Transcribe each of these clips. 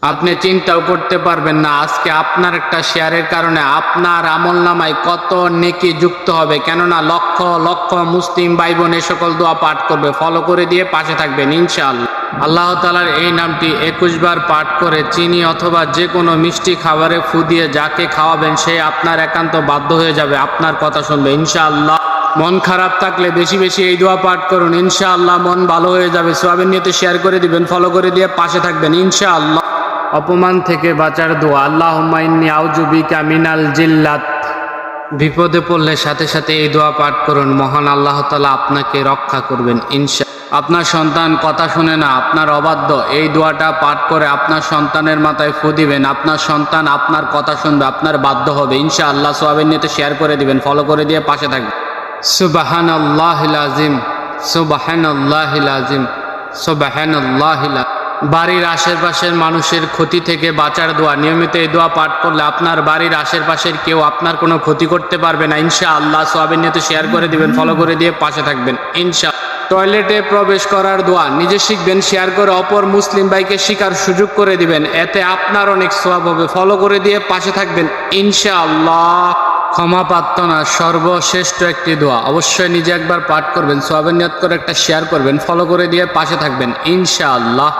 আপনি চিন্তাও করতে পারবেন না আজকে আপনার একটা শেয়ারের কারণে আপনার আমলনামায় কত নেকি যুক্ত হবে। কেননা লক্ষ লক্ষ মুসলিম ভাই বোন এ সকল দোয়া পাঠ করবে। ফলো করে দিয়ে পাশে থাকবেন ইনশাআল্লাহ। আল্লাহ তাআলার এই নামটি 21 বার পাঠ করে চিনি অথবা যে কোনো মিষ্টি খাবারে ফু দিয়ে যাকে খাওয়াবেন সে আপনার একান্ত বাধ্য হয়ে যাবে, আপনার কথা শুনবে ইনশাআল্লাহ। মন খারাপ থাকলে বেশি বেশি এই দোয়া পাঠ করুন, ইনশাআল্লাহ মন ভালো হয়ে যাবে। সওয়াবের নিয়তে শেয়ার করে দিবেন, ফলো করে দিয়ে পাশে থাকবেন ইনশাআল্লাহ। অপমান থেকে বাঁচার দোয়া, আল্লাহুম্মা ইন্নী আউযু বিকা মিনাল জিল্লাত। বিপদে পড়লে সাথে সাথে এই দোয়া পাঠ করুন, মহান আল্লাহ তাআলা আপনাকে রক্ষা করবেন ইনশাআল্লাহ। আপনার সন্তান কথা শুনে না, আপনার অবাধ্য, এই দোয়াটা পাঠ করে আপনার সন্তানের মাথায় ফু দিবেন, আপনার সন্তান আপনার কথা শুনবে, আপনার বাধ্য হবে ইনশাআল্লাহ। সওয়াবের নিয়তে শেয়ার করে দিবেন, ফলো করে দিয়ে পাশে থাকবেন। সুবহানাল্লাহিল আযীম, সুবহানাল্লাহিল আযীম, সুবহানাল্লাহিল আযীম। বাড়ির আশেপাশের মানুষের ক্ষতি থেকে বাঁচার দোয়া, নিয়মিত এই দোয়া পাঠ করলে আপনার বাড়ির আশেপাশের কেউ আপনার কোনো ক্ষতি করতে পারবে না ইনশাআল্লাহ। সওয়াবের নিয়তে শেয়ার করে দিবেন, ফলো করে দিয়ে পাশে থাকবেন ইনশাআল্লাহ। টয়লেটে প্রবেশ করার দোয়া নিজে শিখবেন, শেয়ার করে অপর মুসলিম ভাইকে শিখার সুযোগ করে দিবেন, এতে আপনার অনেক সওয়াব হবে। ফলো করে দিয়ে পাশে থাকবেন ইনশাআল্লাহ। ক্ষমা প্রার্থনা সর্বশ্রেষ্ঠ একটি দোয়া, অবশ্যই নিজে একবার পাঠ করবেন, সওয়াবের নিয়ত করে একটা শেয়ার করবেন, ফলো করে দিয়ে পাশে থাকবেন ইনশাআল্লাহ।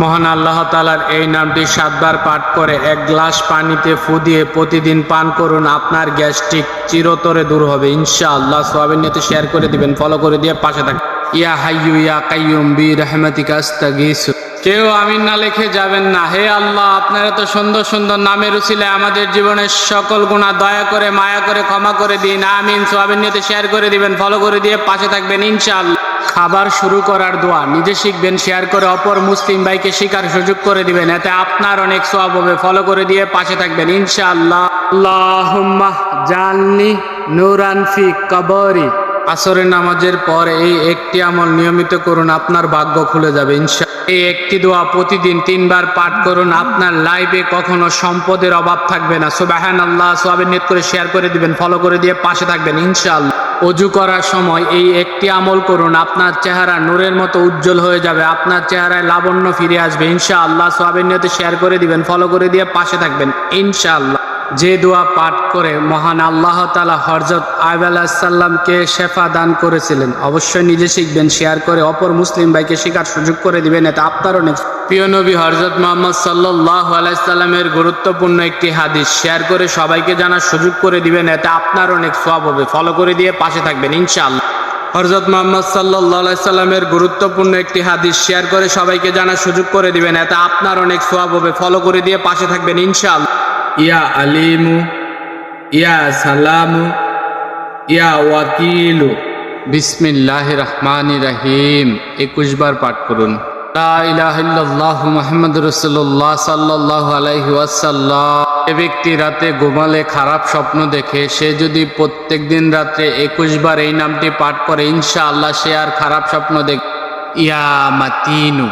মহান আল্লাহ তাআলার এই নামটি 7 বার পাঠ করে 1 গ্লাস পানিতে ফু দিয়ে প্রতিদিন পান করুন, আপনার গ্যাস্ট্রিক চিরতরে দূর হবে ইনশাআল্লাহ। সওয়াবের নিয়তে শেয়ার করে দিবেন, ফলো করে দিয়ে পাশে থাকবেন। ইয়া হাইয়্যু ইয়া কাইয়্যুম বিরহমাতিকা আস্তাগীথু। কেউ আমিন না লিখে যাবেন না। হে আল্লাহ, আপনার এত সুন্দর সুন্দর নামের উসিলায় আমাদের জীবনের সকল গুনাহ দয়া করে মায়া করে ক্ষমা করে দিন, আমিন। সওয়াবের নিয়তে শেয়ার করে দিবেন, ফলো করে দিয়ে পাশে থাকবেন ইনশাআল্লাহ। খাবার শুরু করার দোয়া নিজে শিখবেন, শেয়ার করে অপর মুসলিম ভাইকে শিখার সুযোগ করে দিবেন, এতে আপনার অনেক সওয়াব হবে। ফলো করে দিয়ে পাশে থাকবেন ইনশাআল্লাহ। আল্লাহুম্মা জাআলনি নূরান ফি কবরি। আসরের নামাজের পর এই একটি আমল নিয়মিত করুন, আপনার ভাগ্য খুলে যাবে ইনশাআল্লাহ। এই একটি দোয়া প্রতিদিন 3 বার পাঠ করুন, আপনার লাইফে কখনো সম্পদের অভাব থাকবে না। সুবহানাল্লাহ। সওয়াবের নিয়ত করে শেয়ার করে দিবেন, ফলো করে দিয়ে পাশে থাকবেন ইনশাআল্লাহ। ওযু করার সময় এই একটি আমল করুন, আপনার চেহারা নূরের মতো উজ্জ্বল হয়ে যাবে, আপনার চেহারায় লাবণ্য ফিরে আসবে ইনশাআল্লাহ। সওয়াবের নিয়তে শেয়ার করে দিবেন, ফলো করে দিয়ে পাশে থাকবেন ইনশাআল্লাহ। যে দোয়া পাঠ করে মহান আল্লাহ তাআলা হযরত আইয়ুব আলাইহিস সালামকে শেফা দান করেছিলেন, অবশ্যই নিজে শিখবেন, শেয়ার করে অপর মুসলিম ভাইকে শেখার সুযোগ করে দিবেন, এতে আপনার অনেক। প্রিয় নবী হযরত মুহাম্মদ সাল্লাল্লাহু আলাইহি সাল্লামের গুরুত্বপূর্ণ একটি হাদিস শেয়ার করে সবাইকে জানার সুযোগ করে দিবেন, এতে আপনার অনেক সওয়াব হবে। ফলো করে দিয়ে পাশে থাকবেন ইনশাআল্লাহ। হযরত মুহাম্মদ সাল্লাল্লাহু আলাইহি সাল্লামের গুরুত্বপূর্ণ একটি হাদিস শেয়ার করে সবাইকে জানার সুযোগ করে দিবেন, এতে আপনার অনেক সওয়াব হবে। ফলো করে দিয়ে পাশে থাকবেন ইনশাআল্লাহ। ইয়া আলিমু, ইয়া সালামু, ইয়া ওয়াকিলু। বিসমিল্লাহির রহমানির রহিম 21 বার পাঠ করুন। লা ইলাহা ইল্লাল্লাহু মুহাম্মাদুর রাসূলুল্লাহ সাল্লাল্লাহু আলাইহি ওয়াসাল্লাম। যে ব্যক্তি রাতে ঘুমালে খারাপ স্বপ্ন দেখে, সে যদি প্রত্যেকদিন রাতে 21 বার এই নামটি পাঠ করে ইনশাআল্লাহ সে আর খারাপ স্বপ্ন দেখে। ইয়া মাতিনু,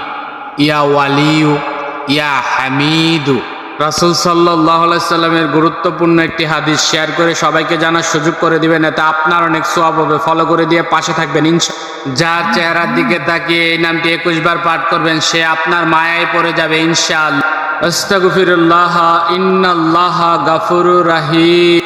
ইয়া ওয়ালিয়ু, ইয়া হামিদু। রাসূল সাল্লাল্লাহু আলাইহি সাল্লামের গুরুত্বপূর্ণ একটি হাদিস শেয়ার করে সবাইকে জানার সুযোগ করে দিবেন, এতে আপনার অনেক সওয়াব হবে। ফলো করে দিয়ে পাশে থাকবেন ইনশাআল্লাহ। যার চেহারার দিকে তাকিয়ে এই নামটি 21 বার পাঠ করবেন সে আপনার মায়ায় পড়ে যাবে ইনশাআল্লাহ। আস্তাগফিরুল্লাহ, ইন্নাল্লাহা গাফুরুর রাহিম।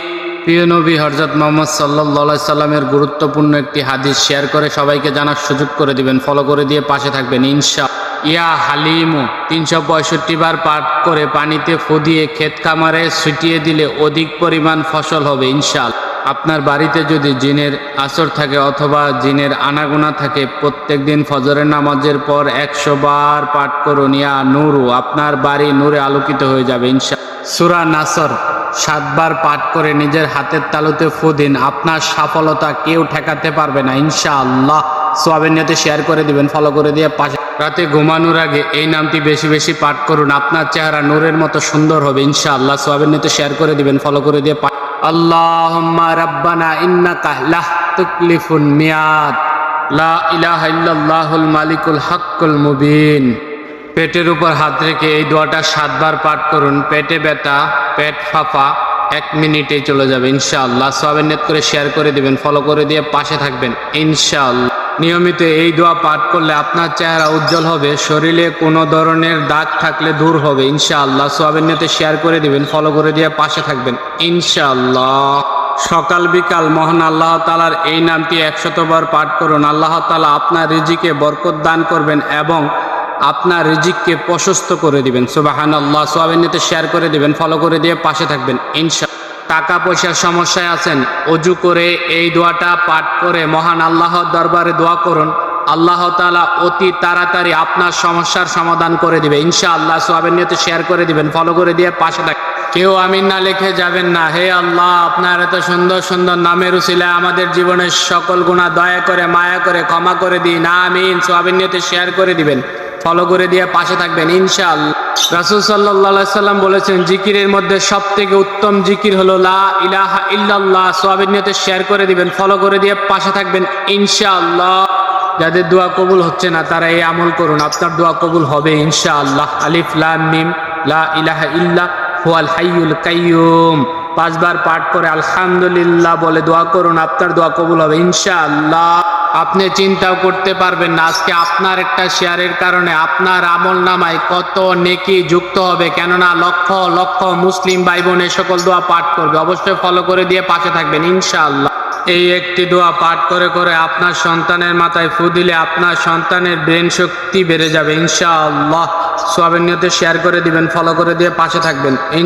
প্রিয় নবী হযরত মুহাম্মদ সাল্লাল্লাহু আলাইহি সাল্লামের গুরুত্বপূর্ণ একটি হাদিস শেয়ার করে সবাইকে জানার সুযোগ করে দিবেন, ফলো করে দিয়ে পাশে থাকবেন ইনশাআল্লাহ। ইয়া হালিমু 365 বার পাঠ করে পানিতে ফু দিয়ে ক্ষেত খামারে ছিটিয়ে দিলে অধিক পরিমাণ ফসল হবে ইনশাআল্লাহ। আপনার বাড়িতে যদি জিনের আসর থাকে অথবা জিনের আনাগোনা থাকে, প্রত্যেকদিন ফজরের নামাজের পর 100 বার পাঠ করুন, ইয়া নূরু, আপনার বাড়ি নূরে আলোকিত হয়ে যাবে ইনশাআল্লাহ। সূরা নাসর 7 বার পাঠ করে নিজের হাতের তালুতে ফু দিন, আপনার সফলতা কেউ ঠেকাতে পারবে না ইনশাআল্লাহ। সওয়াবের নিয়তে শেয়ার করে দিবেন, ফলো করে দিয়ে পাশে। রাতে ঘুমানোর আগে এই নামটি বেশি বেশি পাঠ করুন, আপনার চেহারা নূরের মতো সুন্দর হবে ইনশাআল্লাহ। সওয়াবের নিয়তে শেয়ার করে দিবেন, ফলো করে দিয়ে পাশে। আল্লাহুম্মা রাব্বানা ইন্নাকা লা তুকলিফুল মিয়াদ, লা ইলাহা ইল্লাল্লাহুল মালিকুল হাক্কুল মুবিন। পেটের উপর হাত রেখে এই দোয়াটা 7 বার পাঠ করুন। পেটে ব্যথা, পেট ফাঁপা 1 মিনিটেই চলে যাবে ইনশাআল্লাহ। সওয়াবের নিয়ত করে শেয়ার করে দিবেন, ফলো করে দিয়ে পাশে থাকবেন ইনশাআল্লাহ। নিয়মিত এই দোয়া পাঠ করলে আপনার চেহারা উজ্জ্বল হবে, শরীরে কোনো ধরনের দাগ থাকলে দূর হবে ইনশাআল্লাহ। সওয়াবের নিয়তে শেয়ার করে দিবেন, ফলো করে দিয়ে পাশে থাকবেন ইনশাআল্লাহ। সকাল বিকাল মহান আল্লাহ তাআলার এই নামটি 100 বার পাঠ করুন। আল্লাহ তাআলা আপনার রিজিকে বরকত দান করবেন এবং আপনার রিজিককে প্রশস্ত করে দিবেন। সুবহানাল্লাহ। সওয়াবের নিয়তে শেয়ার করে দিবেন, ফলো করে দিয়ে পাশে থাকবেন ইনশাআল্লাহ। টাকা পয়সার সমস্যায় আছেন, অজু করে এই দোয়াটা পাঠ করে মহান আল্লাহর দরবারে দোয়া করুন। আল্লাহ তাআলা অতি তাড়াতাড়ি আপনার সমস্যার সমাধান করে দিবে ইনশাআল্লাহ। সওয়াবের নিয়তে শেয়ার করে দিবেন, ফলো করে দিয়ে পাশে থাকবেন। কেউ আমিন না লিখে যাবেন না। হে আল্লাহ, আপনার এত সুন্দর সুন্দর নামের উসিলায় আমাদের জীবনের সকল গুনাহ দয়া করে মায়া করে ক্ষমা করে দিন, আমিন। সওয়াবের নিয়তে শেয়ার করে দিবেন, ফলো করে দিয়ে পাশে থাকবেন ইনশাআল্লাহ। রাসূল সাল্লাল্লাহু আলাইহি সাল্লাম বলেছেন, জিকিরের মধ্যে সবথেকে উত্তম জিকির হলো লা ইলাহা ইল্লাল্লাহ। সওয়াবের নিয়তে শেয়ার করে দিবেন, ফলো করে দিয়ে পাশে থাকবেন ইনশাআল্লাহ। যাদের দোয়া কবুল হচ্ছে না তারা এই আমল করুন, আপনার দোয়া কবুল হবে ইনশাআল্লাহ। আলিফ লাম মিম লা ইলাহা ইল্লা হুয়াল হাইয়ুল কাইয়্যুম 5 বার পাঠ করে আলহামদুলিল্লাহ বলে দোয়া করুন, আপনার দোয়া কবুল হবে ইনশাআল্লাহ। আপনি চিন্তাও করতে পারবেন না আজকে আপনার একটা শেয়ারের কারণে আপনার আমল নামায় কত নেকি যুক্ত হবে, কেননা লক্ষ লক্ষ মুসলিম ভাই বোন এই সকল দোয়া পাঠ করবে। অবশ্যই ফলো করে দিয়ে পাশে থাকবেন ইনশাআল্লাহ। এই একটি দোয়া পাঠ করে করে আপনার সন্তানের মাথায় ফু দিলে আপনার সন্তানের ব্রেন শক্তি বেড়ে যাবে ইনশাআল্লাহ। সওয়াবের নিয়তে শেয়ার করে দিবেন, ফলো করে দিয়ে পাশে থাকবেন ইনশাআল্লাহ।